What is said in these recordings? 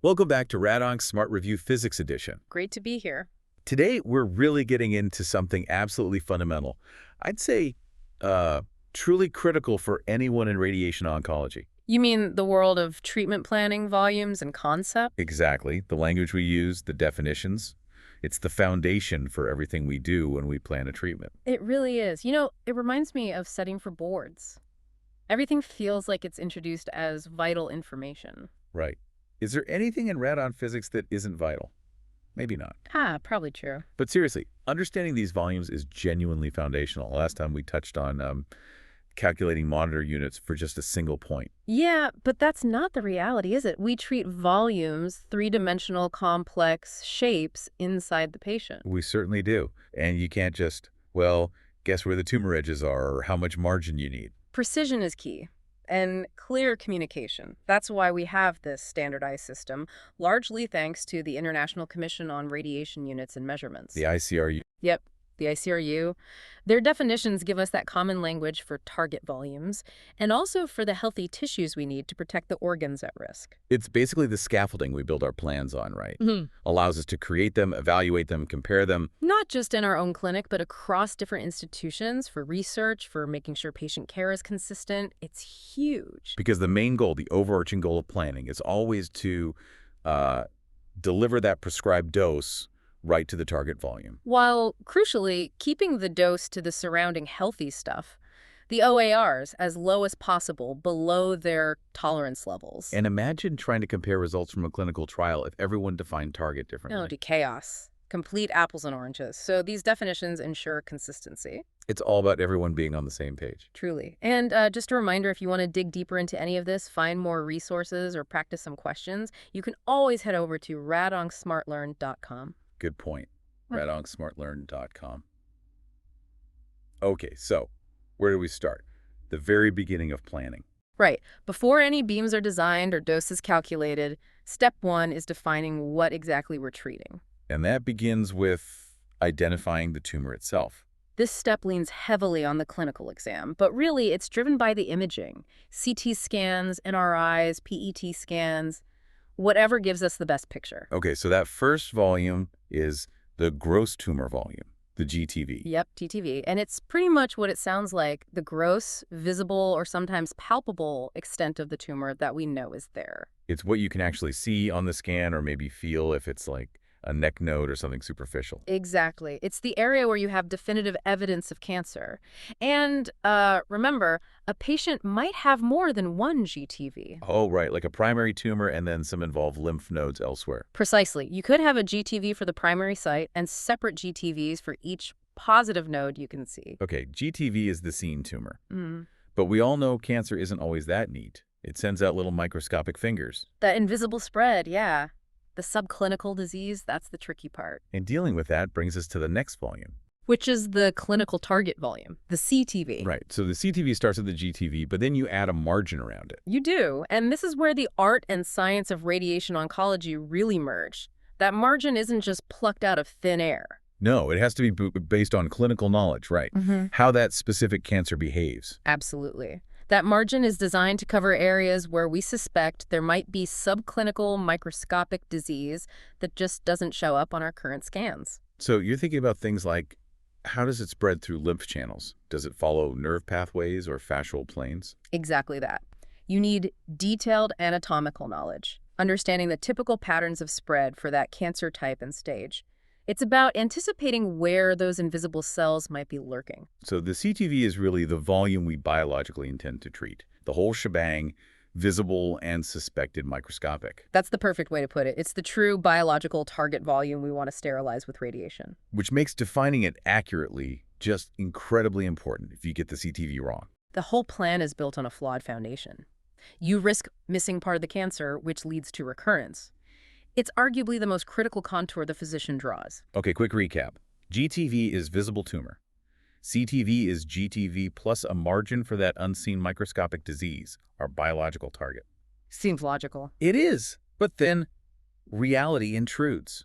Welcome back to RadOnc Smart Review Physics Edition. Great to be here. Today, we're really getting into something absolutely fundamental. I'd say truly critical for anyone in radiation oncology. You mean the world of treatment planning, volumes, and concept? Exactly. The language we use, the definitions. It's the foundation for everything we do when we plan a treatment. It really is. You know, it reminds me of studying for boards. Everything feels like it's introduced as vital information. Right. Is there anything in RadOnc physics that isn't vital? Maybe not. Probably true. But seriously, understanding these volumes is genuinely foundational. Last time we touched on calculating monitor units for just a single point. Yeah, but that's not the reality, is it? We treat volumes, three-dimensional complex shapes inside the patient. We certainly do. And you can't just, well, guess where the tumor edges are or how much margin you need. Precision is key. And clear communication. That's why we have this standardized system, largely thanks to the International Commission on Radiation Units and Measurements. The ICRU. Yep, the ICRU. Their definitions give us that common language for target volumes, and also for the healthy tissues we need to protect the organs at risk. It's basically the scaffolding we build our plans on, right? Mm-hmm. Allows us to create them, evaluate them, compare them. Not just in our own clinic, but across different institutions for research, for making sure patient care is consistent. It's huge. Because the main goal, the overarching goal of planning, is always to deliver that prescribed dose right to the target volume. While, crucially, keeping the dose to the surrounding healthy stuff, the OARs, as low as possible, below their tolerance levels. And imagine trying to compare results from a clinical trial if everyone defined target No, differently. to chaos. Complete apples and oranges. So these definitions ensure consistency. It's all about everyone being on the same page. Truly. And just a reminder, if you want to dig deeper into any of this, find more resources, or practice some questions, you can always head over to RadOncSmartLearn.com. Good point. RadOncSmartLearn.com. Okay, so where do we start? The very beginning of planning. Right. Before any beams are designed or doses calculated, step one is defining what exactly we're treating. And that begins with identifying the tumor itself. This step leans heavily on the clinical exam, but really it's driven by the imaging. CT scans, MRIs, PET scans, whatever gives us the best picture. Okay, so that first volume is the gross tumor volume, the GTV. Yep, TTV. And it's pretty much what it sounds like, the gross, visible, or sometimes palpable extent of the tumor that we know is there. It's what you can actually see on the scan or maybe feel if it's like a neck node or something superficial. Exactly. It's the area where you have definitive evidence of cancer. And remember, a patient might have more than one GTV. Oh, right, like a primary tumor and then some involved lymph nodes elsewhere. Precisely. You could have a GTV for the primary site and separate GTVs for each positive node you can see. Okay, GTV is the seen tumor. Mm. But we all know cancer isn't always that neat. It sends out little microscopic fingers. That invisible spread, yeah. The subclinical disease, that's the tricky part. And dealing with that brings us to the next volume. Which is the clinical target volume, the CTV. Right, so the CTV starts with the GTV, but then you add a margin around it. You do, and this is where the art and science of radiation oncology really merge. That margin isn't just plucked out of thin air. No, it has to be based on clinical knowledge, right? Mm-hmm. How that specific cancer behaves. Absolutely. That margin is designed to cover areas where we suspect there might be subclinical microscopic disease that just doesn't show up on our current scans. So you're thinking about things like, how does it spread through lymph channels? Does it follow nerve pathways or fascial planes? Exactly that. You need detailed anatomical knowledge, understanding the typical patterns of spread for that cancer type and stage. It's about anticipating where those invisible cells might be lurking. So the CTV is really the volume we biologically intend to treat. The whole shebang, visible and suspected microscopic. That's the perfect way to put it. It's the true biological target volume we want to sterilize with radiation. Which makes defining it accurately just incredibly important if you get the CTV wrong. The whole plan is built on a flawed foundation. You risk missing part of the cancer, which leads to recurrence. It's arguably the most critical contour the physician draws. Okay, quick recap. GTV is visible tumor. CTV is GTV plus a margin for that unseen microscopic disease, our biological target. Seems logical. It is, but then reality intrudes.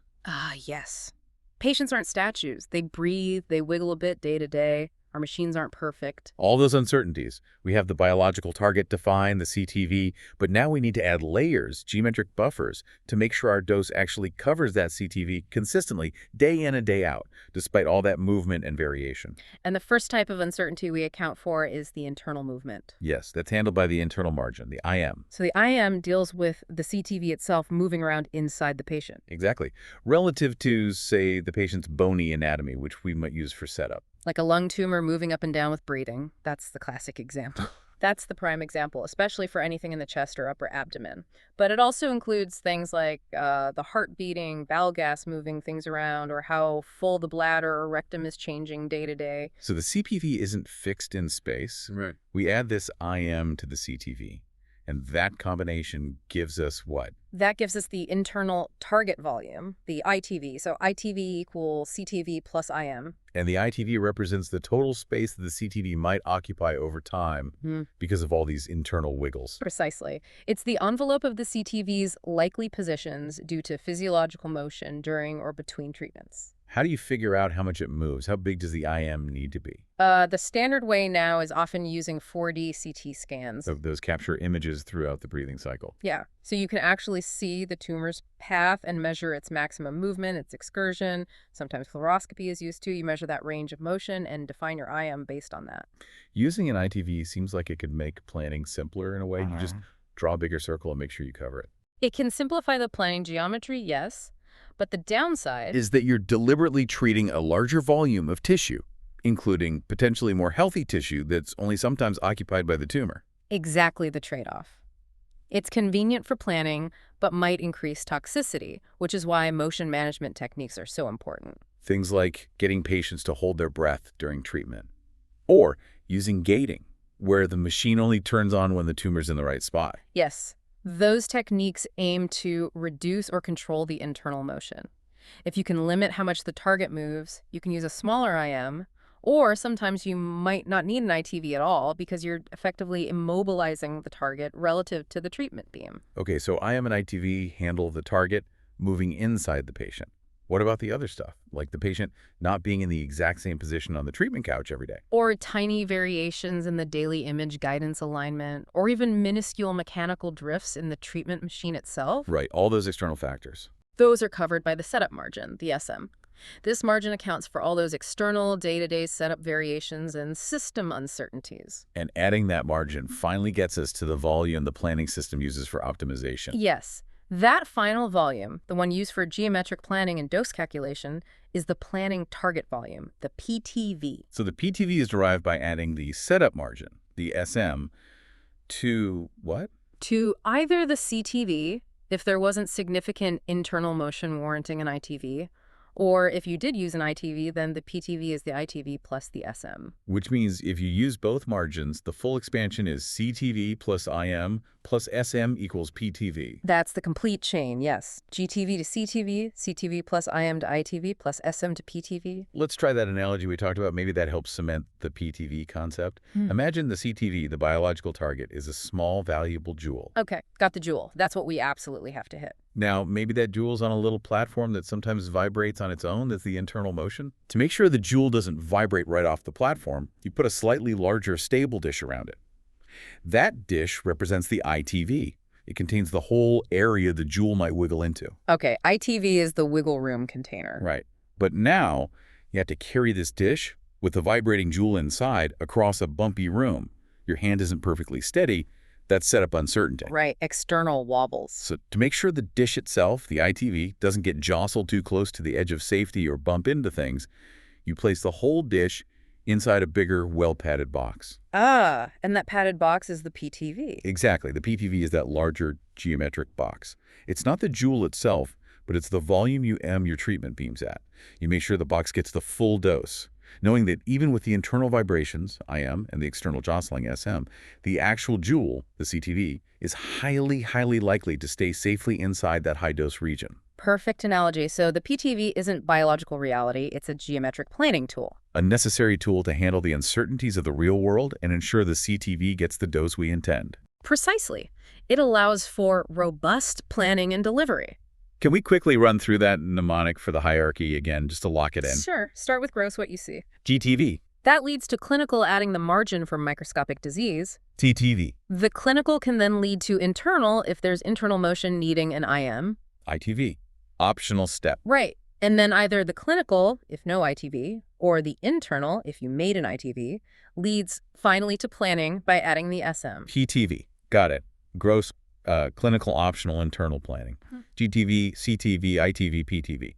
Yes. Patients aren't statues. They breathe, they wiggle a bit day to day. Our machines aren't perfect. All those uncertainties. We have the biological target defined, the CTV, but now we need to add layers, geometric buffers, to make sure our dose actually covers that CTV consistently, day in and day out, despite all that movement and variation. And the first type of uncertainty we account for is the internal movement. Yes, that's handled by the internal margin, the IM. So the IM deals with the CTV itself moving around inside the patient. Exactly. Relative to, say, the patient's bony anatomy, which we might use for setup. Like a lung tumor moving up and down with breathing. That's the classic example. That's the prime example, especially for anything in the chest or upper abdomen. But it also includes things like the heart beating, bowel gas moving things around, or how full the bladder or rectum is changing day to day. So the CPV isn't fixed in space. Right. We add this IM to the CTV, and that combination gives us what? That gives us the internal target volume, the ITV. So ITV equals CTV plus IM. And the ITV represents the total space that the CTV might occupy over time because of all these internal wiggles. Precisely. It's the envelope of the CTV's likely positions due to physiological motion during or between treatments. How do you figure out how much it moves? How big does the IM need to be? The standard way now is often using 4D CT scans. So those capture images throughout the breathing cycle. Yeah, so you can actually see the tumor's path and measure its maximum movement, its excursion. Sometimes fluoroscopy is used too. You measure that range of motion and define your IM based on that. Using an ITV seems like it could make planning simpler in a way. You just draw a bigger circle and make sure you cover it. It can simplify the planning geometry, yes, but the downside Is that you're deliberately treating a larger volume of tissue, including potentially more healthy tissue that's only sometimes occupied by the tumor. exactly the trade-off. It's convenient for planning, but might increase toxicity, which is why motion management techniques are so important. Things like getting patients to hold their breath during treatment, or using gating, where the machine only turns on when the tumor's in the right spot. Yes, those techniques aim to reduce or control the internal motion. If you can limit how much the target moves, you can use a smaller IM, or sometimes you might not need an ITV at all because you're effectively immobilizing the target relative to the treatment beam. Okay, so IM and ITV handle the target moving inside the patient. What about the other stuff, like the patient not being in the exact same position on the treatment couch every day? Or tiny variations in the daily image guidance alignment, or even minuscule mechanical drifts in the treatment machine itself. Right, all those external factors. Those are covered by the setup margin, the SM. This margin accounts for all those external day-to-day setup variations and system uncertainties. And adding that margin finally gets us to the volume the planning system uses for optimization. Yes, that final volume, the one used for geometric planning and dose calculation, is the planning target volume, the PTV. So the PTV is derived by adding the setup margin, the SM, to what? To either the CTV, if there wasn't significant internal motion warranting an ITV, or if you did use an ITV, then the PTV is the ITV plus the SM. Which means if you use both margins, the full expansion is CTV plus IM plus SM equals PTV. That's the complete chain, yes. GTV to CTV, CTV plus IM to ITV plus SM to PTV. Let's try that analogy we talked about. Maybe that helps cement the PTV concept. Imagine the CTV, the biological target, is a small, valuable jewel. Okay, got the jewel. That's what we absolutely have to hit. Now, maybe that jewel's on a little platform that sometimes vibrates on its own. That's the internal motion. To make sure the jewel doesn't vibrate right off the platform, you put a slightly larger stable dish around it. That dish represents the ITV. It contains the whole area the jewel might wiggle into. Okay, ITV is the wiggle room container. Right. But now, you have to carry this dish with the vibrating jewel inside across a bumpy room. Your hand isn't perfectly steady. That's setup uncertainty. Right, external wobbles. So to make sure the dish itself, the ITV, doesn't get jostled too close to the edge of safety or bump into things, you place the whole dish inside a bigger, well-padded box. Ah, and that padded box is the PTV. Exactly. The PTV is that larger geometric box. It's not the jewel itself, but it's the volume you aim your treatment beams at. You make sure the box gets the full dose, knowing that even with the internal vibrations, IM, and the external jostling, SM, the actual jewel, the CTV, is highly, highly likely to stay safely inside that high-dose region. Perfect analogy. So the PTV isn't biological reality, it's a geometric planning tool. A necessary tool to handle the uncertainties of the real world and ensure the CTV gets the dose we intend. Precisely. It allows for robust planning and delivery. Can we quickly run through that mnemonic for the hierarchy again, just to lock it in? Sure. Start with gross what you see. GTV, That leads to clinical adding the margin for microscopic disease. TTV. The clinical can then lead to internal if there's internal motion needing an IM. ITV. Optional step. Right. And then either the clinical, if no ITV, or the internal, if you made an ITV, leads finally to planning by adding the SM. PTV. Got it. Gross clinical optional internal planning. GTV, CTV, ITV, PTV.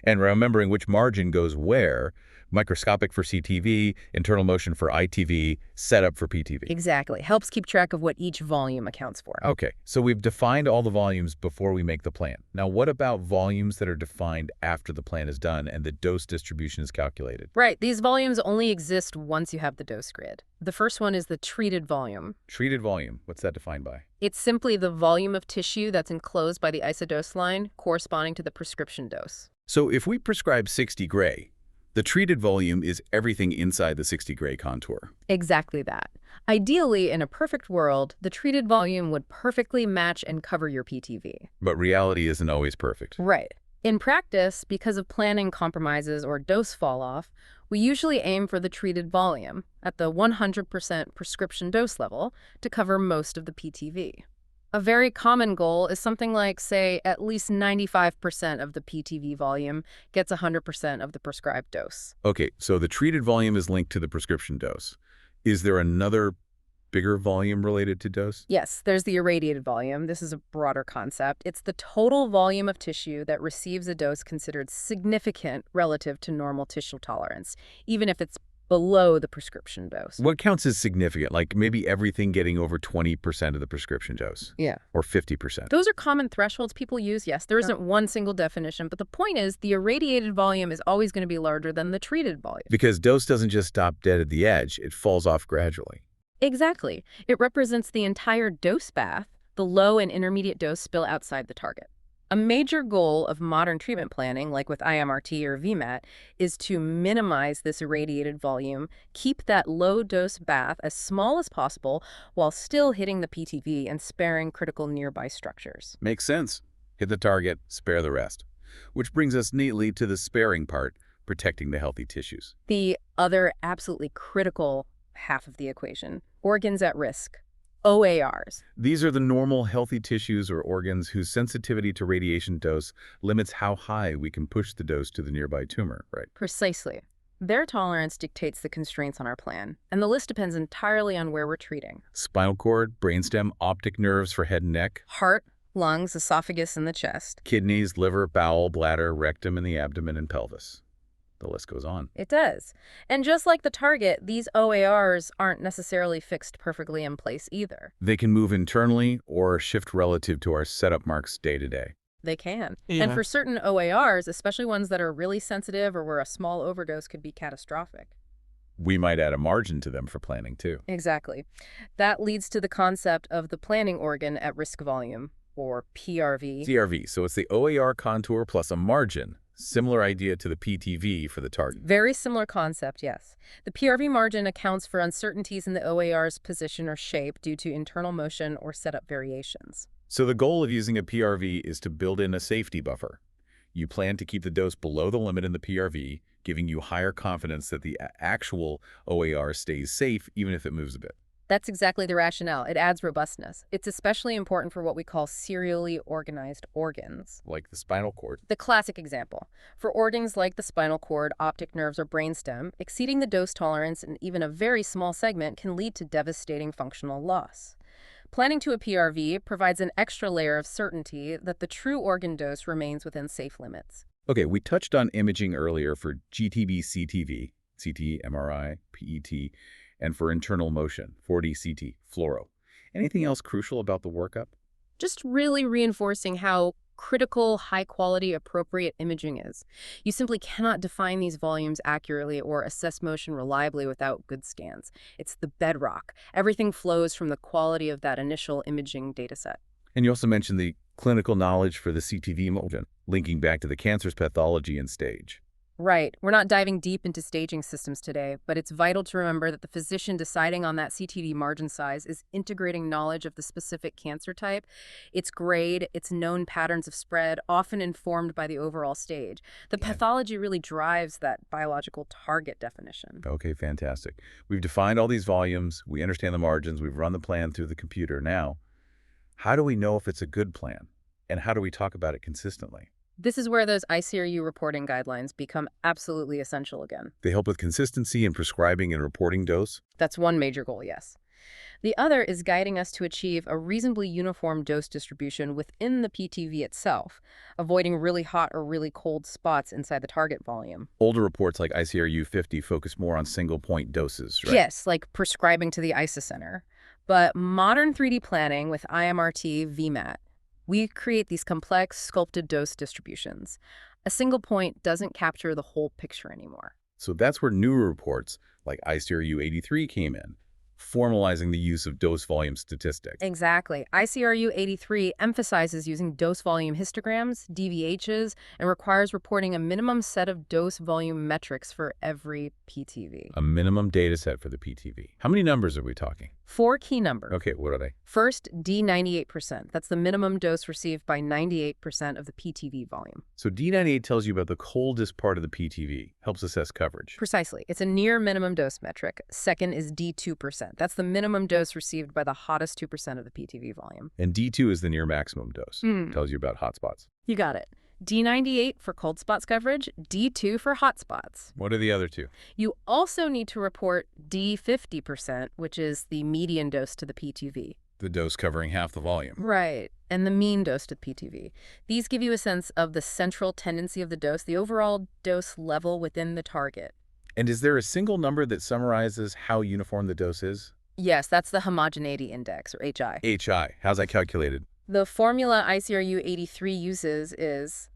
And remembering which margin goes where, microscopic for CTV, internal motion for ITV, setup for PTV. Exactly. Helps keep track of what each volume accounts for. Okay, so we've defined all the volumes before we make the plan. Now, what about volumes that are defined after the plan is done and the dose distribution is calculated? Right. These volumes only exist once you have the dose grid. The first one is the treated volume. Treated volume, what's that defined by? It's simply the volume of tissue that's enclosed by the isodose line corresponding to the prescription dose. So if we prescribe 60 gray, the treated volume is everything inside the 60 gray contour. Exactly that. Ideally, in a perfect world, the treated volume would perfectly match and cover your PTV. But reality isn't always perfect. Right. In practice, because of planning compromises or dose fall-off, we usually aim for the treated volume at the 100% prescription dose level to cover most of the PTV. A very common goal is something like, say, at least 95% of the PTV volume gets 100% of the prescribed dose. Okay, so the treated volume is linked to the prescription dose. Is there another bigger volume related to dose? Yes, there's the irradiated volume. This is a broader concept. It's the total volume of tissue that receives a dose considered significant relative to normal tissue tolerance, even if it's below the prescription dose. What counts as significant? Like maybe everything getting over 20% of the prescription dose? Yeah. Or 50%? Those are common thresholds people use, yes. There isn't one single definition, but the point is the irradiated volume is always going to be larger than the treated volume. Because dose doesn't just stop dead at the edge, it falls off gradually. Exactly. It represents the entire dose bath. The low and intermediate dose spill outside the target. A major goal of modern treatment planning, like with IMRT or VMAT, is to minimize this irradiated volume, keep that low-dose bath as small as possible while still hitting the PTV and sparing critical nearby structures. Makes sense. Hit the target, spare the rest. Which brings us neatly to the sparing part, protecting the healthy tissues. The other absolutely critical half of the equation, organs at risk. OARs. These are the normal healthy tissues or organs whose sensitivity to radiation dose limits how high we can push the dose to the nearby tumor, right? Precisely. Their tolerance dictates the constraints on our plan, and the list depends entirely on where we're treating. Spinal cord, brainstem, optic nerves for head and neck. Heart, lungs, esophagus, and the chest. Kidneys, liver, bowel, bladder, rectum, and the abdomen and pelvis. The list goes on. It does. And just like the target, these OARs aren't necessarily fixed perfectly in place either. They can move internally or shift relative to our setup marks day to day. They can. Yeah. And for certain OARs, especially ones that are really sensitive or where a small overdose could be catastrophic. We might add a margin to them for planning too. Exactly. That leads to the concept of the planning organ at risk volume, or PRV. CRV, so it's the OAR contour plus a margin. Similar idea to the PTV for the target. Very similar concept, yes. The PRV margin accounts for uncertainties in the OAR's position or shape due to internal motion or setup variations. So the goal of using a PRV is to build in a safety buffer. You plan to keep the dose below the limit in the PRV, giving you higher confidence that the actual OAR stays safe even if it moves a bit. That's exactly the rationale. It adds robustness. It's especially important for what we call serially organized organs. Like the spinal cord. The classic example. For organs like the spinal cord, optic nerves, or brainstem, exceeding the dose tolerance in even a very small segment can lead to devastating functional loss. Planning to a PRV provides an extra layer of certainty that the true organ dose remains within safe limits. Okay, we touched on imaging earlier for GTB, CTV, CT, MRI, PET, and for internal motion, 4D CT, fluoro. Anything else crucial about the workup? Just really reinforcing how critical, high-quality, appropriate imaging is. You simply cannot define these volumes accurately or assess motion reliably without good scans. It's the bedrock. Everything flows from the quality of that initial imaging dataset. And you also mentioned the clinical knowledge for the CTV motion, linking back to the cancer's pathology and stage. Right. We're not diving deep into staging systems today, but it's vital to remember that the physician deciding on that CTD margin size is integrating knowledge of the specific cancer type, its grade, its known patterns of spread, often informed by the overall stage. The Yeah. pathology really drives that biological target definition. Okay, fantastic. We've defined all these volumes. We understand the margins. We've run the plan through the computer. Now, how do we know if it's a good plan? And how do we talk about it consistently? This is where those ICRU reporting guidelines become absolutely essential again. They help with consistency in prescribing and reporting dose. That's one major goal, yes. The other is guiding us to achieve a reasonably uniform dose distribution within the PTV itself, avoiding really hot or really cold spots inside the target volume. Older reports like ICRU 50 focus more on single-point doses, right? Yes, like prescribing to the isocenter. But modern 3D planning with IMRT VMAT, we create these complex, sculpted dose distributions. A single point doesn't capture the whole picture anymore. So that's where newer reports like ICRU 83 came in, formalizing the use of dose volume statistics. Exactly. ICRU 83 emphasizes using dose volume histograms, DVHs, and requires reporting a minimum set of dose volume metrics for every PTV. A minimum data set for the PTV. How many numbers are we talking? 4 key numbers. Okay, what are they? First, D98%. That's the minimum dose received by 98% of the PTV volume. So D98 tells you about the coldest part of the PTV, helps assess coverage. Precisely. It's a near minimum dose metric. Second is D2%. That's the minimum dose received by the hottest 2% of the PTV volume. And D2 is the near maximum dose. Tells you about hotspots. You got it. D98 for cold spots coverage, D2 for hot spots. What are the other two? You also need to report D50%, which is the median dose to the PTV. The dose covering half the volume. Right, and the mean dose to the PTV. These give you a sense of the central tendency of the dose, the overall dose level within the target. And is there a single number that summarizes how uniform the dose is? Yes, that's the homogeneity index, or HI. HI. How's that calculated? The formula ICRU 83 uses is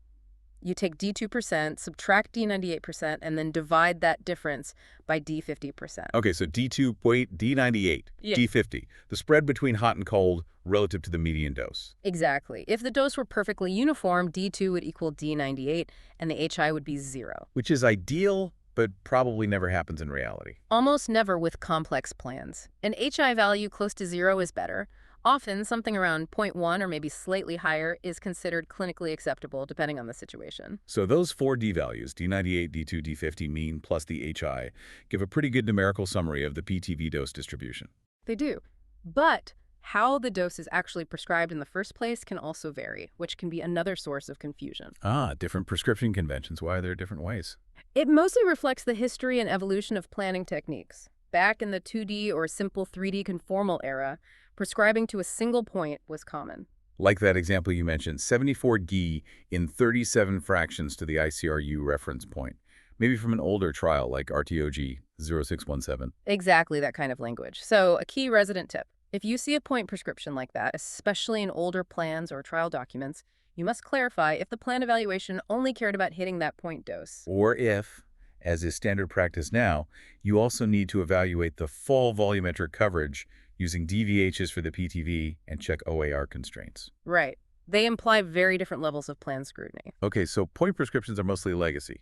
you take D2%, subtract D98%, and then divide that difference by D50%. Okay, so D2, wait, D98, Yeah. D50. The spread between hot and cold relative to the median dose. Exactly. If the dose were perfectly uniform, D2 would equal D98, and the HI would be 0. Which is ideal, but probably never happens in reality. Almost never with complex plans. An HI value close to 0 is better. Often, something around 0.1 or maybe slightly higher is considered clinically acceptable, depending on the situation. So those 4 D values, D98, D2, D50 mean plus the HI, give a pretty good numerical summary of the PTV dose distribution. They do. But how the dose is actually prescribed in the first place can also vary, which can be another source of confusion. Ah, different prescription conventions. Why are there different ways? It mostly reflects the history and evolution of planning techniques. Back in the 2D or simple 3D conformal era, prescribing to a single point was common. Like that example you mentioned, 74 G in 37 fractions to the ICRU reference point. Maybe from an older trial like RTOG 0617. Exactly that kind of language. So a key resident tip. If you see a point prescription like that, especially in older plans or trial documents, you must clarify if the plan evaluation only cared about hitting that point dose. Or if, as is standard practice now, you also need to evaluate the full volumetric coverage using DVHs for the PTV and check OAR constraints. Right. They imply very different levels of plan scrutiny. Okay, so point prescriptions are mostly legacy.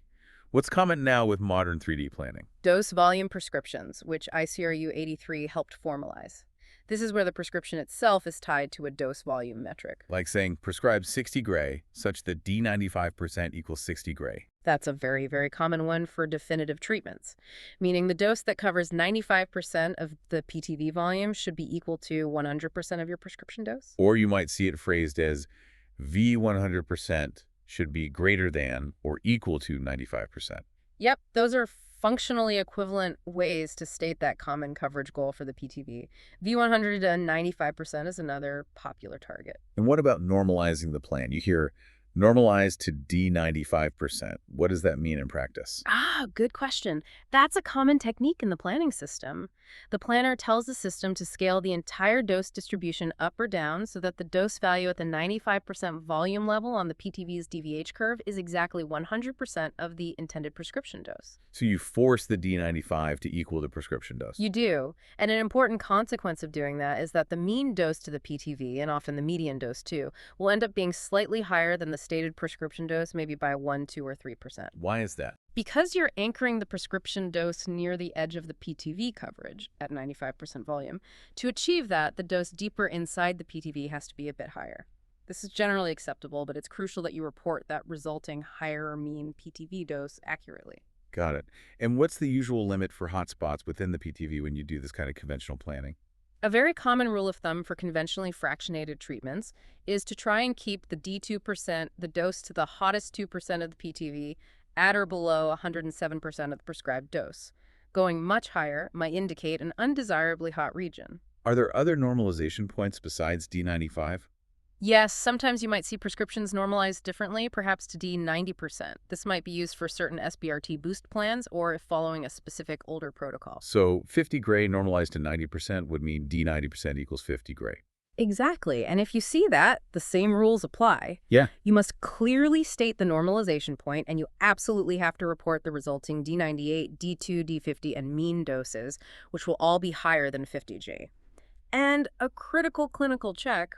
What's common now with modern 3D planning? Dose volume prescriptions, which ICRU 83 helped formalize. This is where the prescription itself is tied to a dose volume metric. Like saying prescribe 60 gray such that D95% equals 60 gray. That's a very, very common one for definitive treatments, meaning the dose that covers 95% of the PTV volume should be equal to 100% of your prescription dose. Or you might see it phrased as V100% should be greater than or equal to 95%. Yep, those are functionally equivalent ways to state that common coverage goal for the PTV. V100 to 95% is another popular target. And what about normalizing the plan? You hear normalized to D95%. What does that mean in practice? Good question. That's a common technique in the planning system. The planner tells the system to scale the entire dose distribution up or down so that the dose value at the 95% volume level on the PTV's DVH curve is exactly 100% of the intended prescription dose. So you force the D95 to equal the prescription dose. You do. And an important consequence of doing that is that the mean dose to the PTV, and often the median dose too, will end up being slightly higher than the stated prescription dose, maybe by 1, 2, or 3%. Why is that? Because you're anchoring the prescription dose near the edge of the PTV coverage at 95% volume, to achieve that, the dose deeper inside the PTV has to be a bit higher. This is generally acceptable, but it's crucial that you report that resulting higher mean PTV dose accurately. Got it. And what's the usual limit for hotspots within the PTV when you do this kind of conventional planning? A very common rule of thumb for conventionally fractionated treatments is to try and keep the D2%, the dose to the hottest 2% of the PTV, at or below 107% of the prescribed dose. Going much higher might indicate an undesirably hot region. Are there other normalization points besides D95? Yes, sometimes you might see prescriptions normalized differently, perhaps to D90%. This might be used for certain SBRT boost plans or if following a specific older protocol. So 50 gray normalized to 90% would mean D90% equals 50 gray. Exactly. And if you see that, the same rules apply. Yeah. You must clearly state the normalization point, and you absolutely have to report the resulting D98, D2, D50, and mean doses, which will all be higher than 50G. And a critical clinical check: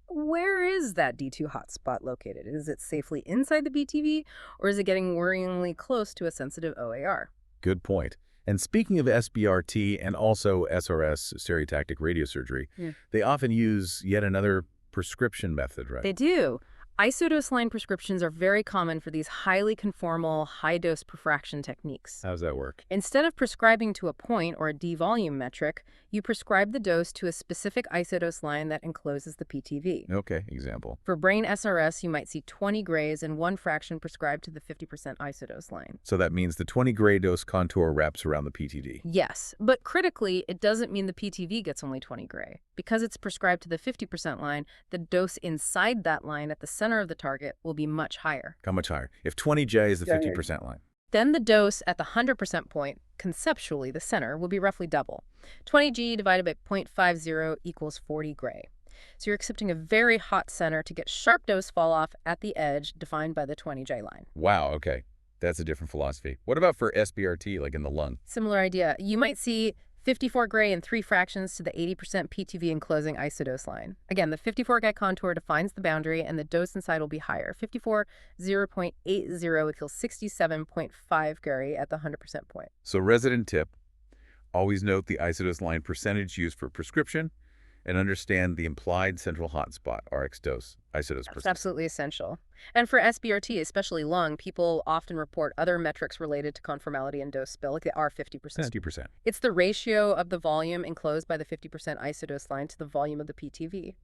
where is that D2 hotspot located? Is it safely inside the BTV, or is it getting worryingly close to a sensitive OAR? Good point. And speaking of SBRT and also SRS, stereotactic radiosurgery, they often use yet another prescription method, right? They do. Isodose line prescriptions are very common for these highly conformal, high-dose perfraction techniques. How does that work? Instead of prescribing to a point or a D-volume metric, you prescribe the dose to a specific isodose line that encloses the PTV. Okay, example. For brain SRS, you might see 20 grays and one fraction prescribed to the 50% isodose line. So that means the 20 gray dose contour wraps around the PTD. Yes, but critically, it doesn't mean the PTV gets only 20 gray. Because it's prescribed to the 50% line, the dose inside that line at the center of the target will be much higher. How much higher? If 20J is the 50% line. Then the dose at the 100% point, conceptually the center, will be roughly double. 20G divided by 0.50 equals 40 gray. So you're accepting a very hot center to get sharp dose fall off at the edge defined by the 20J line. Wow, okay. That's a different philosophy. What about for SBRT, like in the lung? Similar idea. You might see 54 gray and 3 fractions to the 80% PTV enclosing isodose line. Again, the 54 gray contour defines the boundary, and the dose inside will be higher. 54 0.80 equals 67.5 gray at the 100% point. So resident tip, always note the isodose line percentage used for prescription and understand the implied central hotspot, Rx dose, isodose That's percent. absolutely essential. And for SBRT, especially lung, people often report other metrics related to conformality and dose spill, like the R50%. 50%. It's the ratio of the volume enclosed by the 50% isodose line to the volume of the PTV.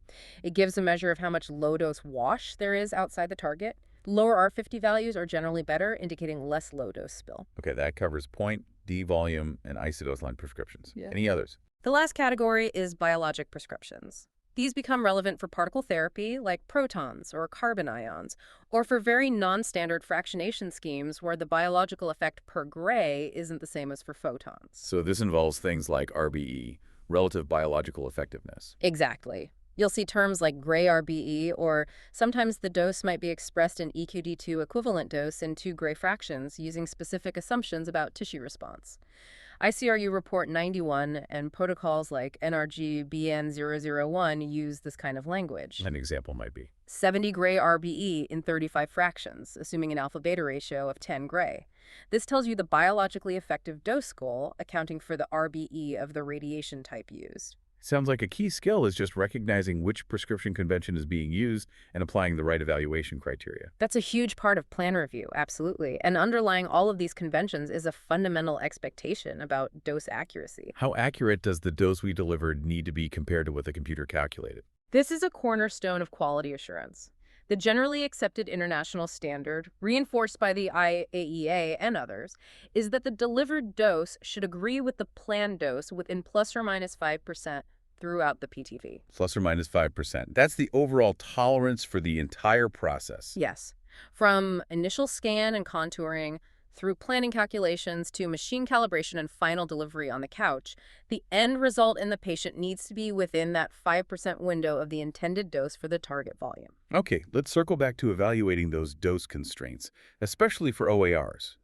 It gives a measure of how much low-dose wash there is outside the target. Lower R50 values are generally better, indicating less low-dose spill. Okay, that covers point, D volume, and isodose line prescriptions. Yeah. Any others? The last category is biologic prescriptions. These become relevant for particle therapy, like protons or carbon ions, or for very non-standard fractionation schemes where the biological effect per gray isn't the same as for photons. So this involves things like RBE, relative biological effectiveness. Exactly. You'll see terms like gray RBE, or sometimes the dose might be expressed in EQD2 equivalent dose in 2 gray fractions using specific assumptions about tissue response. ICRU Report 91 and protocols like NRG BN001 use this kind of language. An example might be 70 gray RBE in 35 fractions, assuming an alpha-beta ratio of 10 gray. This tells you the biologically effective dose goal, accounting for the RBE of the radiation type used. Sounds like a key skill is just recognizing which prescription convention is being used and applying the right evaluation criteria. That's a huge part of plan review, absolutely. And underlying all of these conventions is a fundamental expectation about dose accuracy. How accurate does the dose we delivered need to be compared to what the computer calculated? This is a cornerstone of quality assurance. The generally accepted international standard, reinforced by the IAEA and others, is that the delivered dose should agree with the planned dose within plus or minus 5% throughout the PTV. Plus or minus 5%. That's the overall tolerance for the entire process. Yes. From initial scan and contouring, through planning calculations to machine calibration and final delivery on the couch, the end result in the patient needs to be within that 5% window of the intended dose for the target volume. Okay, let's circle back to evaluating those dose constraints, especially for OARs.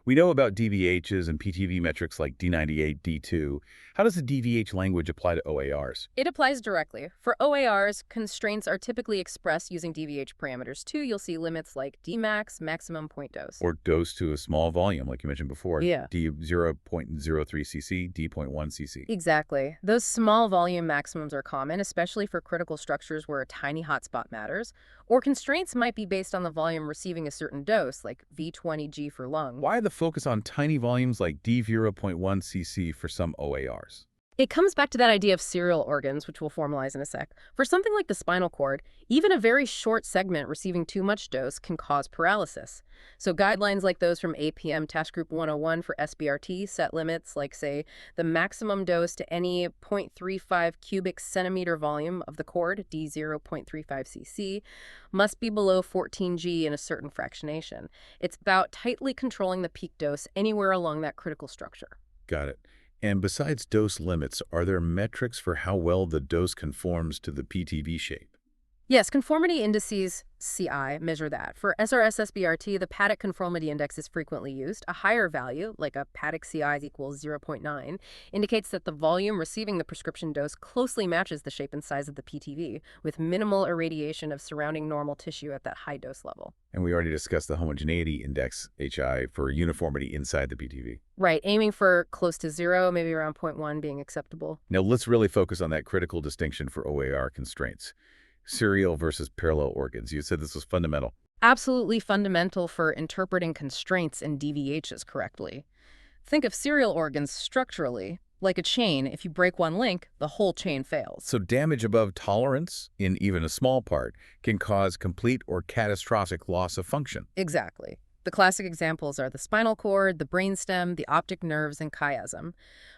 We know about DVHs and PTV metrics like D98, D2. How does the DVH language apply to OARs? It applies directly. For OARs, constraints are typically expressed using DVH parameters too. You'll see limits like Dmax, maximum point dose. Or dose to a small volume, like you mentioned before, Yeah. D 0.03 cc, D.1 cc. Exactly. Those small volume maximums are common, especially for critical structures where a tiny hotspot matters. Or constraints might be based on the volume receiving a certain dose, like V20G for lung. Why the focus on tiny volumes like D 0.1 cc for some OARs? It comes back to that idea of serial organs, which we'll formalize in a sec. For something like the spinal cord, even a very short segment receiving too much dose can cause paralysis. So guidelines like those from APM Task Group 101 for SBRT set limits like, say, the maximum dose to any 0.35 cubic centimeter volume of the cord, D0.35 cc, must be below 14 G in a certain fractionation. It's about tightly controlling the peak dose anywhere along that critical structure. Got it. And besides dose limits, are there metrics for how well the dose conforms to the PTV shape? Yes, conformity indices, CI, measure that. For SRS-SBRT, the Paddock Conformity Index is frequently used. A higher value, like a Paddock CI equals 0.9, indicates that the volume receiving the prescription dose closely matches the shape and size of the PTV, with minimal irradiation of surrounding normal tissue at that high dose level. And we already discussed the homogeneity index, HI, for uniformity inside the PTV. Right, aiming for close to 0, maybe around 0.1 being acceptable. Now let's really focus on that critical distinction for OAR constraints. Serial versus parallel organs. You said this was fundamental. Absolutely fundamental for interpreting constraints in DVHs correctly. Think of serial organs structurally. Like a chain, if you break one link, the whole chain fails. So damage above tolerance, in even a small part, can cause complete or catastrophic loss of function. Exactly. The classic examples are the spinal cord, the brainstem, the optic nerves, and chiasm.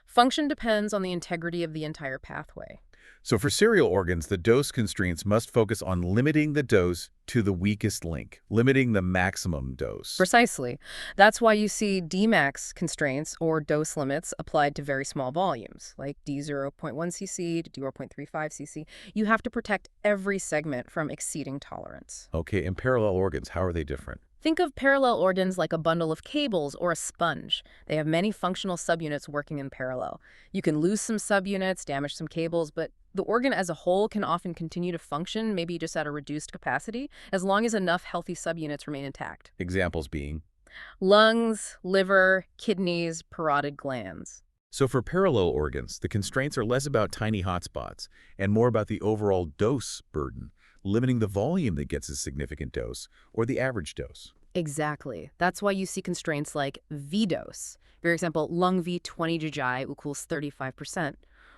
Function depends on the integrity of the entire pathway. So for serial organs, the dose constraints must focus on limiting the dose to the weakest link, limiting the maximum dose. Precisely. That's why you see Dmax constraints or dose limits applied to very small volumes, like D0.1 cc to D0.35 cc. You have to protect every segment from exceeding tolerance. Okay, and parallel organs, how are they different? Think of parallel organs like a bundle of cables or a sponge. They have many functional subunits working in parallel. You can lose some subunits, damage some cables, but the organ as a whole can often continue to function, maybe just at a reduced capacity, as long as enough healthy subunits remain intact. Examples being? Lungs, liver, kidneys, parotid glands. So for parallel organs, the constraints are less about tiny hotspots and more about the overall dose burden, limiting the volume that gets a significant dose or the average dose. Exactly. That's why you see constraints like V-dose. For example, lung V20 Ji equals 35%.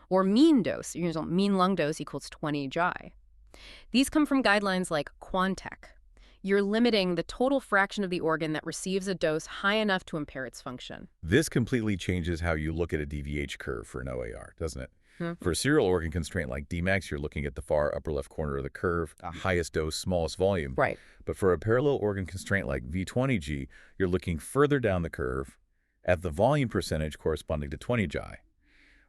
Or mean dose, mean lung dose equals 20 Ji. These come from guidelines like Quantec. You're limiting the total fraction of the organ that receives a dose high enough to impair its function. This completely changes how you look at a DVH curve for an OAR, doesn't it? Hmm. For a serial organ constraint like Dmax, you're looking at the far upper left corner of the curve, highest dose, smallest volume. Right. But for a parallel organ constraint like V20G, you're looking further down the curve at the volume percentage corresponding to 20 Ji.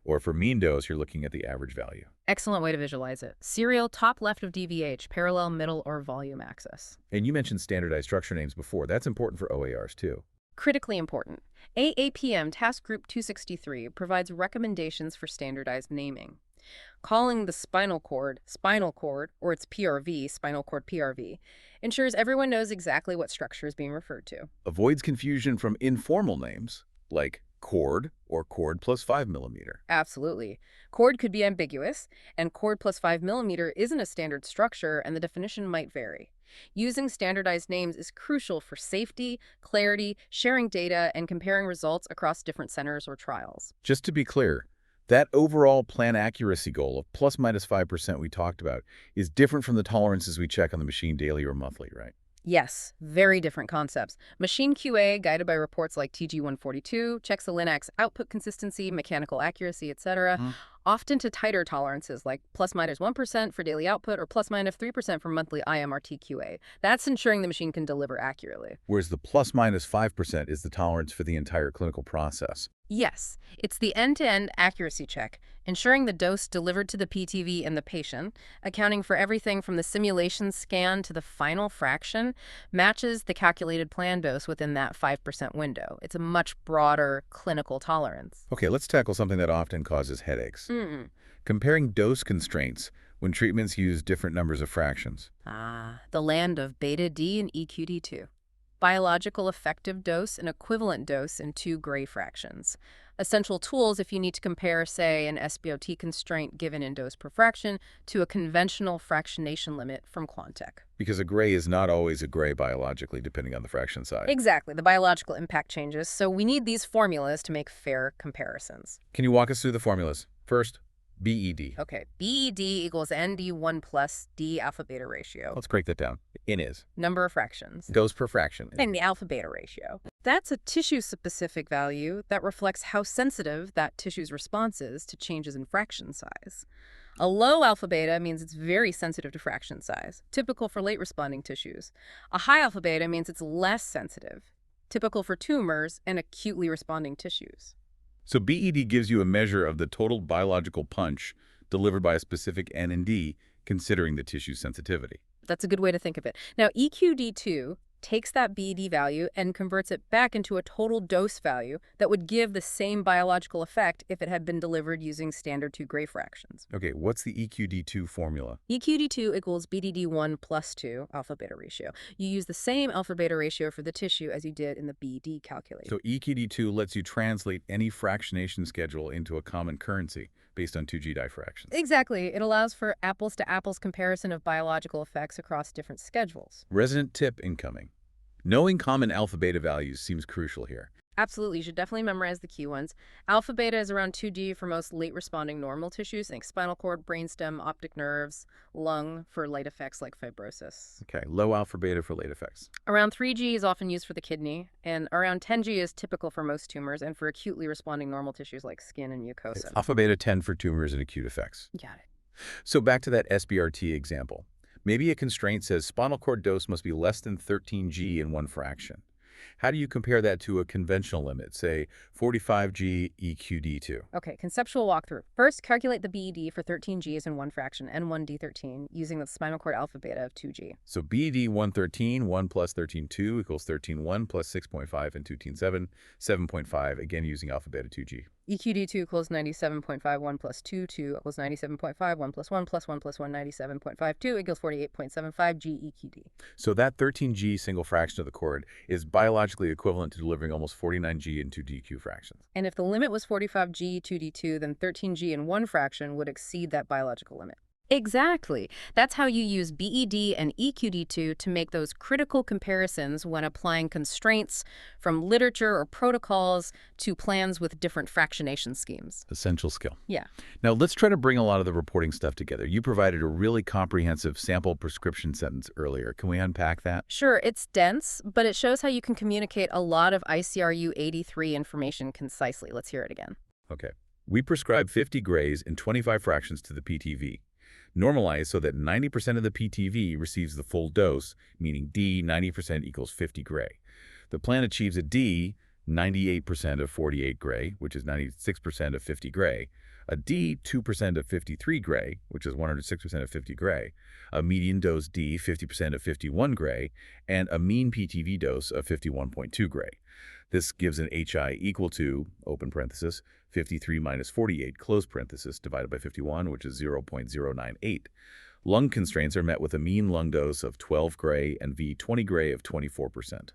Or for mean dose, you're looking at the average value. Excellent way to visualize it. Serial, top left of DVH, parallel, middle, or volume axis. And you mentioned standardized structure names before. That's important for OARs too. Critically important. AAPM Task Group 263 provides recommendations for standardized naming. Calling the spinal cord, or its PRV, spinal cord PRV, ensures everyone knows exactly what structure is being referred to. Avoids confusion from informal names like cord or cord plus 5 millimeter. Absolutely. Cord could be ambiguous, and cord plus 5 millimeter isn't a standard structure, and the definition might vary. Using standardized names is crucial for safety, clarity, sharing data, and comparing results across different centers or trials. Just to be clear, that overall plan accuracy goal of plus minus 5% we talked about is different from the tolerances we check on the machine daily or monthly, right? Yes, very different concepts. Machine QA, guided by reports like TG142, checks the Linux output consistency, mechanical accuracy, etc. often to tighter tolerances like plus minus 1% for daily output or plus minus 3% for monthly IMRTQA. That's ensuring the machine can deliver accurately. Whereas the plus minus 5% is the tolerance for the entire clinical process. Yes, it's the end-to-end accuracy check, ensuring the dose delivered to the PTV and the patient, accounting for everything from the simulation scan to the final fraction, matches the calculated planned dose within that 5% window. It's a much broader clinical tolerance. Okay, let's tackle something that often causes headaches. Comparing dose constraints when treatments use different numbers of fractions. The land of beta D and EQD2. Biological effective dose and equivalent dose in 2 gray fractions. Essential tools if you need to compare, say, an SBOT constraint given in dose per fraction to a conventional fractionation limit from Quantec. Because a gray is not always a gray biologically, depending on the fraction size. Exactly. The biological impact changes, so we need these formulas to make fair comparisons. Can you walk us through the formulas? First, BED. Okay, BED equals ND1 plus D alpha beta ratio. Let's break that down. N is Number of fractions. dose per fraction. And the alpha beta ratio. That's a tissue-specific value that reflects how sensitive that tissue's response is to changes in fraction size. A low alpha beta means it's very sensitive to fraction size, typical for late responding tissues. A high alpha beta means it's less sensitive, typical for tumors and acutely responding tissues. So BED gives you a measure of the total biological punch delivered by a specific N and D, considering the tissue sensitivity. That's a good way to think of it. Now, EQD2 takes that BED value and converts it back into a total dose value that would give the same biological effect if it had been delivered using standard 2 gray fractions. Okay, what's the EQD2 formula? EQD2 equals BDD1 plus 2 alpha beta ratio. You use the same alpha beta ratio for the tissue as you did in the BED calculation. So EQD2 lets you translate any fractionation schedule into a common currency based on 2G diffractions. Exactly. It allows for apples-to-apples comparison of biological effects across different schedules. Resident tip incoming. Knowing common alpha-beta values seems crucial here. Absolutely. You should definitely memorize the key ones. Alpha beta is around 2D for most late-responding normal tissues, think spinal cord, brainstem, optic nerves, lung for late effects like fibrosis. Okay, low alpha-beta for late effects. Around 3G is often used for the kidney, and around 10G is typical for most tumors and for acutely responding normal tissues like skin and mucosa. Alpha-beta 10 for tumors and acute effects. Got it. So back to that SBRT example. Maybe a constraint says spinal cord dose must be less than 13G in 1 fraction. How do you compare that to a conventional limit, say 45G EQD2? Okay, conceptual walkthrough. First, calculate the BED for 13Gs in 1 fraction, N1D13, using the spinal cord alpha beta of 2G. So BED 113, 1 plus 13.2 equals 13.1 plus 6.5 and 2.7, 7.5, again using alpha beta 2G. EQD2 equals 97.5, 1 plus 2, 2 equals 97.5, 1 plus 1 plus 1 plus 1, 97.52 equals 48.75 G EQD. So that 13G single fraction of the cord is biologically equivalent to delivering almost 49G in 2 DQ fractions. And if the limit was 45G 2D2, then 13G in 1 fraction would exceed that biological limit. Exactly. That's how you use BED and EQD2 to make those critical comparisons when applying constraints from literature or protocols to plans with different fractionation schemes. Essential skill. Yeah. Now let's try to bring a lot of the reporting stuff together. You provided a really comprehensive sample prescription sentence earlier. Can we unpack that? Sure, it's dense, but it shows how you can communicate a lot of ICRU 83 information concisely. Let's hear it again. Okay. We prescribe 50 grays and 25 fractions to the PTV. Normalize so that 90% of the PTV receives the full dose, meaning D 90% equals 50 gray. The plan achieves a D 98% of 48 gray, which is 96% of 50 gray, a D 2% of 53 gray, which is 106% of 50 gray, a median dose D 50% of 51 gray, and a mean PTV dose of 51.2 gray. This gives an HI equal to, open parenthesis, 53 minus 48, close parenthesis, divided by 51, which is 0.098. Lung constraints are met with a mean lung dose of 12 gray and V20 gray of 24%.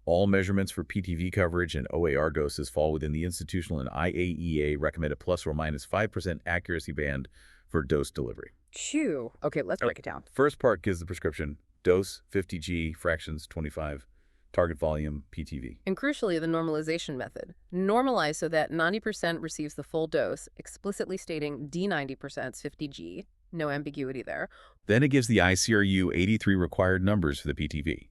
All measurements for PTV coverage and OAR doses fall within the institutional and IAEA recommended plus or minus 5% accuracy band for dose delivery. Phew. Okay, let's break it down. First part gives the prescription, dose 50G, fractions 25, target volume, PTV. And crucially, the normalization method. Normalize so that 90% receives the full dose, explicitly stating D90% is 50G. No ambiguity there. Then it gives the ICRU 83 required numbers for the PTV.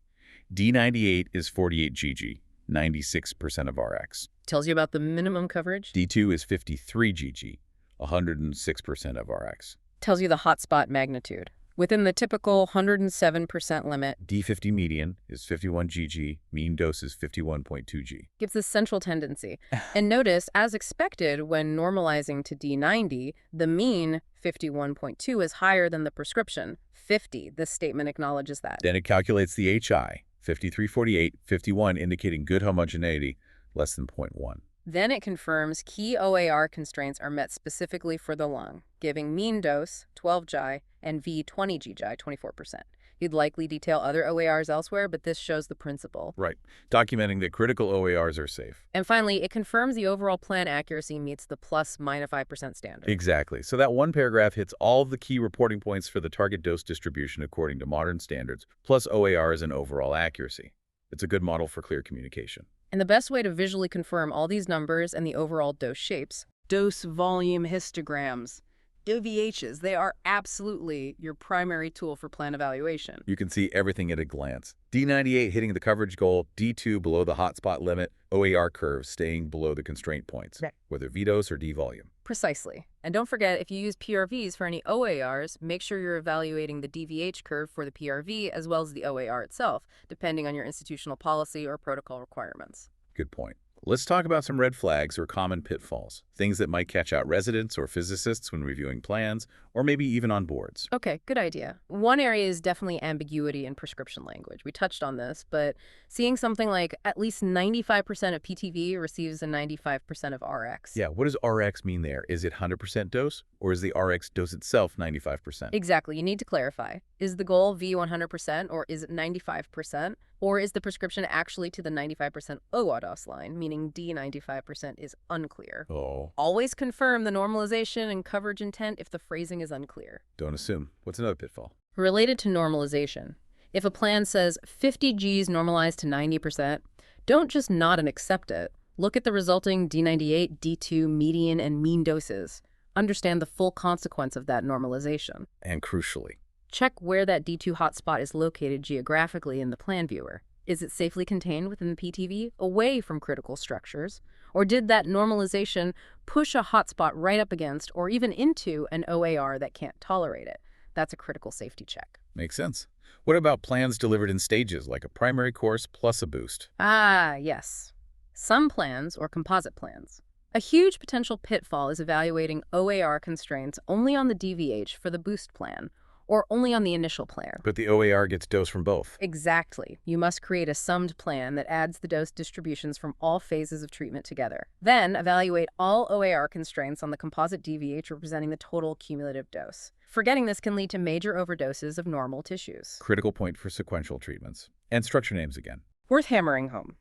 D98 is 48 GG, 96% of RX. Tells you about the minimum coverage. D2 is 53 GG, 106% of Rx. Tells you the hotspot magnitude. Within the typical 107% limit, D50 median is 51 gg, mean dose is 51.2 g. gives this central tendency. And notice, as expected, when normalizing to D90, the mean, 51.2, is higher than the prescription, 50. This statement acknowledges that. Then it calculates the HI, 5348, 51, indicating good homogeneity, less than 0.1. Then it confirms key OAR constraints are met specifically for the lung, giving mean dose, 12 GI, and V 20 GI, 24%. You'd likely detail other OARs elsewhere, but this shows the principle. Right, documenting that critical OARs are safe. And finally, it confirms the overall plan accuracy meets the plus minus 5% standard. Exactly. So that one paragraph hits all of the key reporting points for the target dose distribution according to modern standards, plus OARs and overall accuracy. It's a good model for clear communication. And the best way to visually confirm all these numbers and the overall dose shapes, dose volume histograms, DVHs, they are absolutely your primary tool for plan evaluation. You can see everything at a glance. D98 hitting the coverage goal, D2 below the hotspot limit, OAR curves staying below the constraint points, whether V dose or D volume. Precisely. And don't forget, if you use PRVs for any OARs, make sure you're evaluating the DVH curve for the PRV as well as the OAR itself, depending on your institutional policy or protocol requirements. Good point. Let's talk about some red flags or common pitfalls, things that might catch out residents or physicists when reviewing plans, or maybe even on boards. Okay, good idea. One area is definitely ambiguity in prescription language. We touched on this, but seeing something like at least 95% of PTV receives a 95% of RX. Yeah, what does RX mean there? Is it 100% dose, or is the RX dose itself 95%? Exactly. You need to clarify. Is the goal V 100%, or is it 95%? Or is the prescription actually to the 95% OADOS line, meaning D95% is unclear? Oh. Always confirm the normalization and coverage intent if the phrasing is unclear. Don't assume. What's another pitfall? Related to normalization, if a plan says 50 Gs normalized to 90%, don't just nod and accept it. Look at the resulting D98, D2, median, and mean doses. Understand the full consequence of that normalization. And crucially, check where that D2 hotspot is located geographically in the plan viewer. Is it safely contained within the PTV, away from critical structures? Or did that normalization push a hotspot right up against or even into an OAR that can't tolerate it? That's a critical safety check. Makes sense. What about plans delivered in stages, like a primary course plus a boost? Ah, yes. Some plans, or composite plans. A huge potential pitfall is evaluating OAR constraints only on the DVH for the boost plan, or only on the initial plan. But the OAR gets dose from both. Exactly. You must create a summed plan that adds the dose distributions from all phases of treatment together. Then evaluate all OAR constraints on the composite DVH representing the total cumulative dose. Forgetting this can lead to major overdoses of normal tissues. Critical point for sequential treatments. And structure names again. Worth hammering home.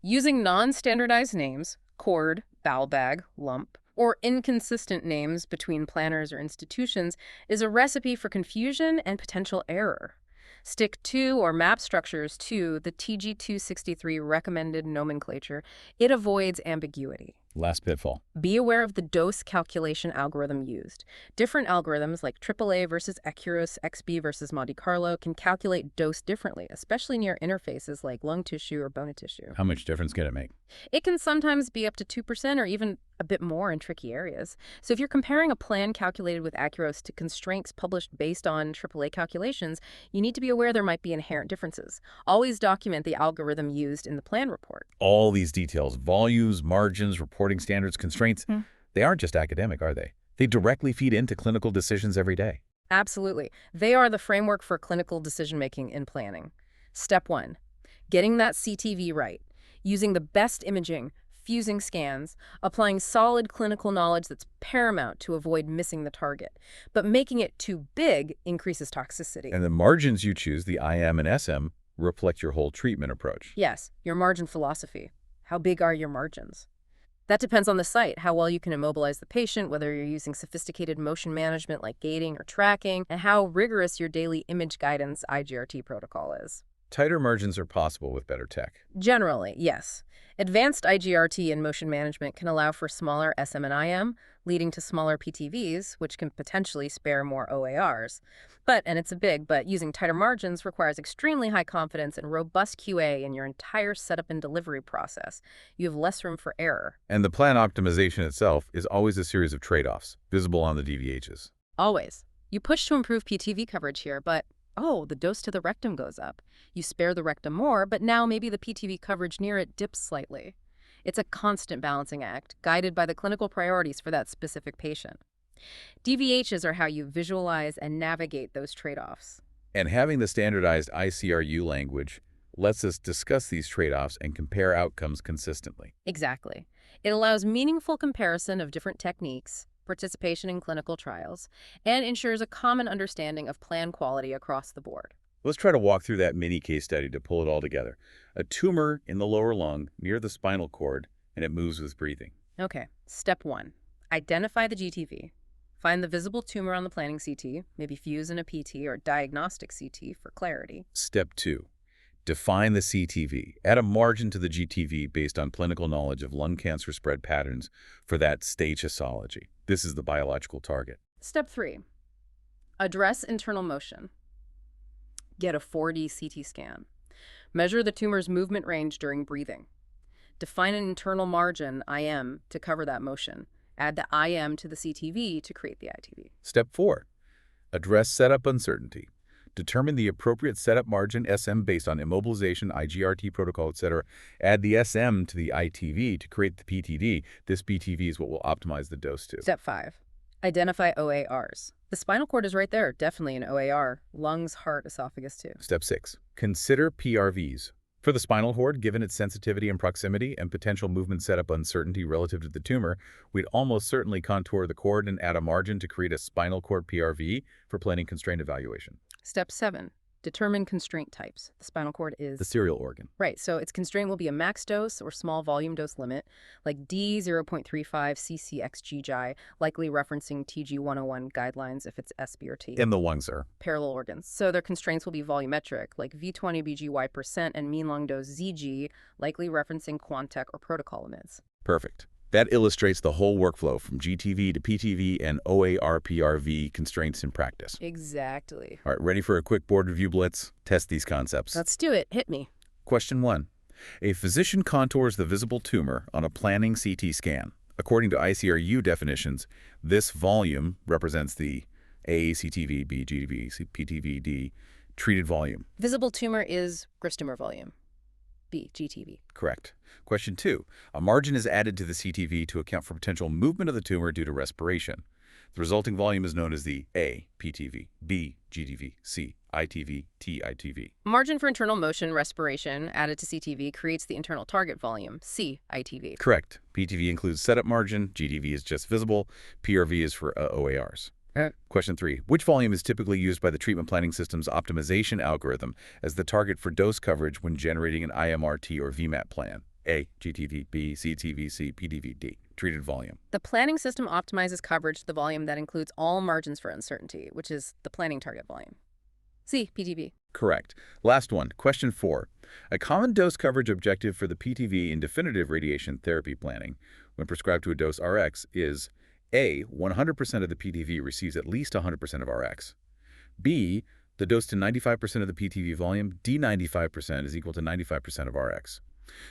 Using non-standardized names, cord, bowel bag, lump, or inconsistent names between planners or institutions is a recipe for confusion and potential error. Stick to or map structures to the TG263 recommended nomenclature. It avoids ambiguity. Last pitfall. Be aware of the dose calculation algorithm used. Different algorithms like AAA versus ICRU, XB versus Monte Carlo can calculate dose differently, especially near interfaces like lung tissue or bone tissue. How much difference can it make? It can sometimes be up to 2% or even a bit more in tricky areas. So if you're comparing a plan calculated with ICRU to constraints published based on AAA calculations, you need to be aware there might be inherent differences. Always document the algorithm used in the plan report. All these details, volumes, margins, reporting standards, constraints, they aren't just academic, are they? They directly feed into clinical decisions every day. Absolutely. They are the framework for clinical decision-making in planning. Step 1, getting that CTV right. Using the best imaging, fusing scans, applying solid clinical knowledge that's paramount to avoid missing the target. But making it too big increases toxicity. And the margins you choose, the IM and SM, reflect your whole treatment approach. Yes, your margin philosophy. How big are your margins? That depends on the site, how well you can immobilize the patient, whether you're using sophisticated motion management like gating or tracking, and how rigorous your daily image guidance IGRT protocol is. Tighter margins are possible with better tech. Generally, yes. Advanced IGRT and motion management can allow for smaller SM and IM, leading to smaller PTVs, which can potentially spare more OARs. And it's a big, but using tighter margins requires extremely high confidence and robust QA in your entire setup and delivery process. You have less room for error. And the plan optimization itself is always a series of trade-offs, visible on the DVHs. Always. You push to improve PTV coverage here, but oh, the dose to the rectum goes up. You spare the rectum more, but now maybe the PTV coverage near it dips slightly. It's a constant balancing act, guided by the clinical priorities for that specific patient. DVHs are how you visualize and navigate those trade-offs. And having the standardized ICRU language lets us discuss these trade-offs and compare outcomes consistently. Exactly. It allows meaningful comparison of different techniques, participation in clinical trials, and ensures a common understanding of plan quality across the board. Let's try to walk through that mini case study to pull it all together. A tumor in the lower lung near the spinal cord, and it moves with breathing. Okay, step 1. Identify the GTV. Find the visible tumor on the planning CT, maybe fuse in a PT or diagnostic CT for clarity. Step 2. Define the CTV. Add a margin to the GTV based on clinical knowledge of lung cancer spread patterns for that stage histology. This is the biological target. Step 3. Address internal motion. Get a 4D CT scan. Measure the tumor's movement range during breathing. Define an internal margin, IM, to cover that motion. Add the IM to the CTV to create the ITV. Step 4. Address setup uncertainty. Determine the appropriate setup margin SM based on immobilization, IGRT protocol, etc. Add the SM to the ITV to create the PTV. This PTV is what will optimize the dose to. Step 5. Identify OARs. The spinal cord is right there, definitely an OAR. Lungs, heart, esophagus too. Step 6. Consider PRVs. For the spinal cord, given its sensitivity and proximity and potential movement setup uncertainty relative to the tumor, we'd almost certainly contour the cord and add a margin to create a spinal cord PRV for planning constraint evaluation. Step 7. Determine constraint types. The spinal cord is the serial organ. Right, so its constraint will be a max dose or small volume dose limit, like D 0.35 cc/xg, likely referencing TG101 guidelines if it's SB or T. And the lungs are Parallel organs. So their constraints will be volumetric, like V20 BGY% and mean lung dose ZG, likely referencing Quantec or protocol limits. perfect. That illustrates the whole workflow from GTV to PTV and OAR-PRV constraints in practice. Exactly. All right, ready for a quick board review blitz? Test these concepts. Let's do it. Hit me. Question 1. A physician contours the visible tumor on a planning CT scan. According to ICRU definitions, this volume represents the A, CTV, B, GTV, PTV, D, treated volume. Visible tumor is gross tumor volume. B, GTV. Correct. Question 2. A margin is added to the CTV to account for potential movement of the tumor due to respiration. The resulting volume is known as the A, PTV, B, GTV, C, ITV, T, ITV. Margin for internal motion respiration added to CTV creates the internal target volume, C, ITV. Correct. PTV includes setup margin, GTV is just visible, PRV is for OARs. Question 3. Which volume is typically used by the treatment planning system's optimization algorithm as the target for dose coverage when generating an IMRT or VMAT plan? A, GTV, B, CTV, C, PTV, D. Treated volume. The planning system optimizes coverage to the volume that includes all margins for uncertainty, which is the planning target volume. C, PTV. Correct. Last one. Question 4. A common dose coverage objective for the PTV in definitive radiation therapy planning when prescribed to a dose Rx is A, 100% of the PTV receives at least 100% of Rx. B, the dose to 95% of the PTV volume, D 95% is equal to 95% of Rx.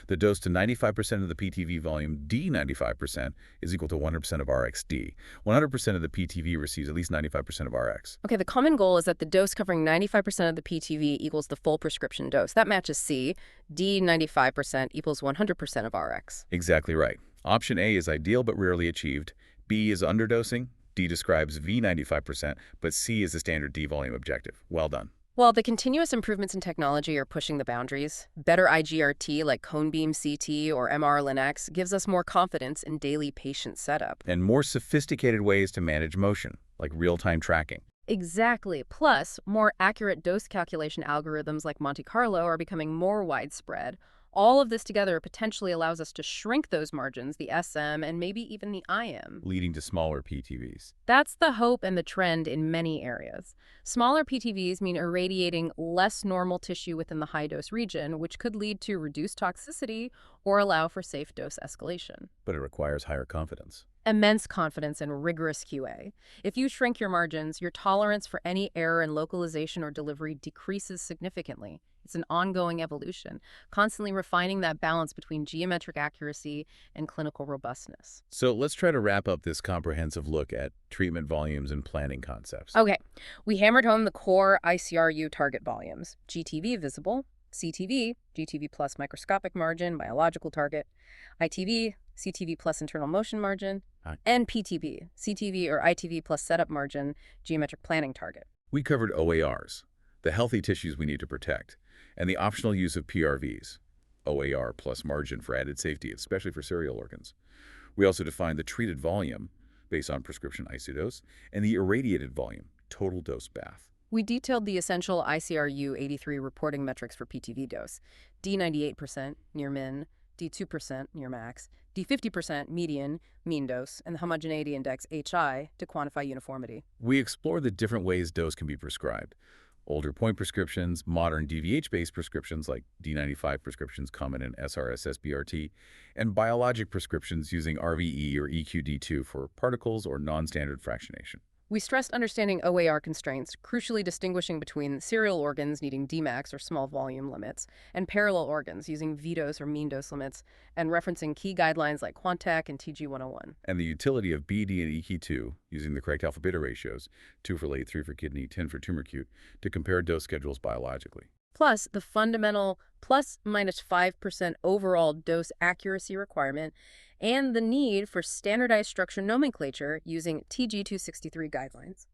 The dose to 95% of the PTV volume, D 95%, is equal to 100% of RxD. 100% of the PTV receives at least 95% of Rx. Okay, the common goal is that the dose covering 95% of the PTV equals the full prescription dose. That matches C. D 95% equals 100% of Rx. Exactly right. Option A is ideal but rarely achieved. B is underdosing. D describes V 95%, but C is the standard D volume objective. Well done. While the continuous improvements in technology are pushing the boundaries, better IGRT like cone beam CT or MR-Linacs gives us more confidence in daily patient setup. And more sophisticated ways to manage motion, like real-time tracking. Exactly. Plus, more accurate dose calculation algorithms like Monte Carlo are becoming more widespread, All of this together potentially allows us to shrink those margins, the SM and maybe even the IM. leading to smaller PTVs. That's the hope and the trend in many areas. Smaller PTVs mean irradiating less normal tissue within the high-dose region, which could lead to reduced toxicity or allow for safe dose escalation. But it requires higher confidence. Immense confidence and rigorous QA. If you shrink your margins, your tolerance for any error in localization or delivery decreases significantly. It's an ongoing evolution, constantly refining that balance between geometric accuracy and clinical robustness. So let's try to wrap up this comprehensive look at treatment volumes and planning concepts. Okay, we hammered home the core ICRU target volumes: GTV visible, CTV, GTV plus microscopic margin, biological target, ITV, CTV plus internal motion margin, and PTV, CTV or ITV plus setup margin, geometric planning target. We covered OARs, the healthy tissues we need to protect, and the optional use of PRVs, OAR plus margin for added safety, especially for serial organs. We also defined the treated volume, based on prescription isodose, and the irradiated volume, total dose bath. We detailed the essential ICRU 83 reporting metrics for PTV dose: D98% near min, D2% near max, D50% median, mean dose, and the homogeneity index HI to quantify uniformity. We explored the different ways dose can be prescribed. Older point prescriptions, modern DVH-based prescriptions like D95 prescriptions common in SRSS-BRT, and biologic prescriptions using RVE or EQD2 for particles or non-standard fractionation. We stressed understanding OAR constraints, crucially distinguishing between serial organs needing Dmax or small volume limits, and parallel organs using VDOS or mean dose limits, and referencing key guidelines like Quantec and TG101. And the utility of BD and EQ2, using the correct alpha-beta ratios, 2 for late, 3 for kidney, 10 for tumor acute, to compare dose schedules biologically. Plus, the fundamental plus minus 5% overall dose accuracy requirement and the need for standardized structure nomenclature using TG263 guidelines.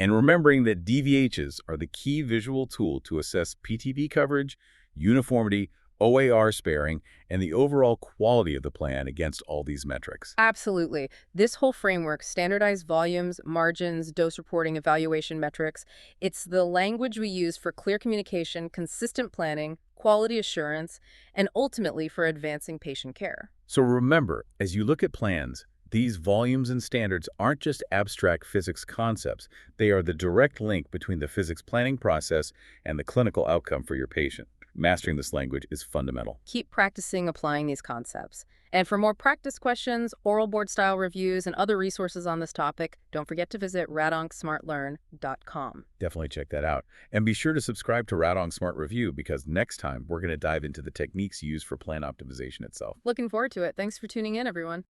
And remembering that DVHs are the key visual tool to assess PTV coverage, uniformity, OAR sparing, and the overall quality of the plan against all these metrics. Absolutely. This whole framework, standardized volumes, margins, dose reporting, evaluation metrics, it's the language we use for clear communication, consistent planning, quality assurance, and ultimately for advancing patient care. So remember, as you look at plans, these volumes and standards aren't just abstract physics concepts. They are the direct link between the physics planning process and the clinical outcome for your patient. Mastering this language is fundamental. Keep practicing applying these concepts. And for more practice questions, oral board style reviews, and other resources on this topic, don't forget to visit RadOncSmartLearn.com. Definitely check that out. And be sure to subscribe to RadOnc Smart Review because next time we're going to dive into the techniques used for plan optimization itself. Looking forward to it. Thanks for tuning in, everyone.